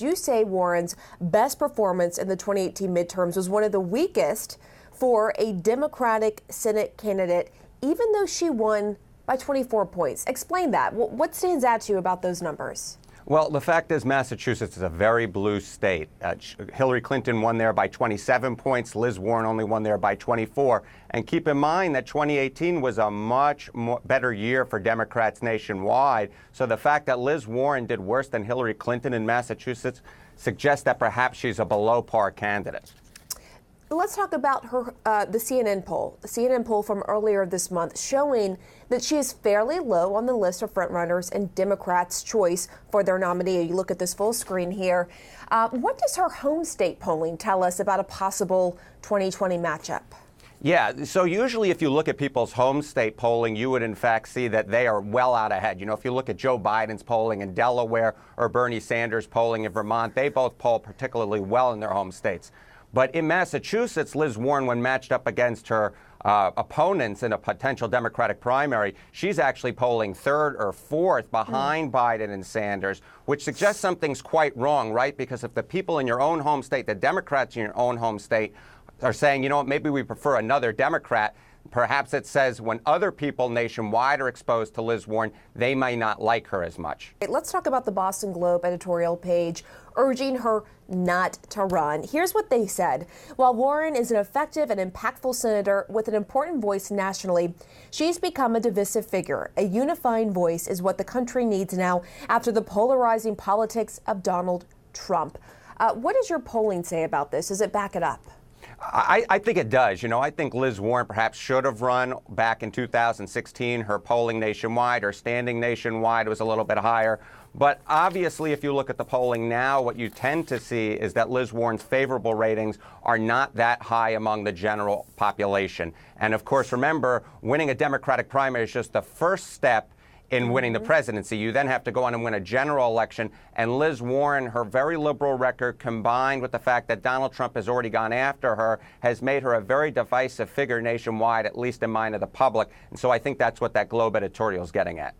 You say Warren's best performance in the 2018 midterms was one of the weakest for a Democratic Senate candidate, even though she won by 24 points. Explain that. What stands out to you about those numbers? Well, the fact is Massachusetts is a very blue state. Hillary Clinton won there by 27 points. Liz Warren only won there by 24. And keep in mind that 2018 was a much better year for Democrats nationwide. So the fact that Liz Warren did worse than Hillary Clinton in Massachusetts suggests that perhaps she's a below par candidate. Let's talk about her, the CNN poll from earlier this month, showing that she is fairly low on the list of frontrunners and Democrats' choice for their nominee. You look at this full screen here. What does her home state polling tell us about a possible 2020 matchup? Yeah, so usually if you look at people's home state polling, you would in fact see that they are well out ahead. You know, if you look at Joe Biden's polling in Delaware or Bernie Sanders' polling in Vermont, they both poll particularly well in their home states. But in Massachusetts, Liz Warren, when matched up against her opponents in a potential Democratic primary, she's actually polling third or fourth behind Biden and Sanders, which suggests something's quite wrong, right? Because if the people in your own home state, the Democrats in your own home state, are saying, you know what, maybe we prefer another Democrat, perhaps it says when other people nationwide are exposed to Liz Warren, they may not like her as much. Let's talk about the Boston Globe editorial page urging her not to run. Here's what they said. While Warren is an effective and impactful senator with an important voice nationally, she's become a divisive figure. A unifying voice is what the country needs now after the polarizing politics of Donald Trump. What does your polling say about this? Does it back it up? I think it does. You know, I think Liz Warren perhaps should have run back in 2016. Her polling nationwide, her standing nationwide was a little bit higher. But obviously, if you look at the polling now, what you tend to see is that Liz Warren's favorable ratings are not that high among the general population. And of course, remember, winning a Democratic primary is just the first step in winning the presidency. You then have to go on and win a general election. And Liz Warren, her very liberal record, combined with the fact that Donald Trump has already gone after her, has made her a very divisive figure nationwide, at least in mind of the public. And so I think that's what that Globe editorial is getting at.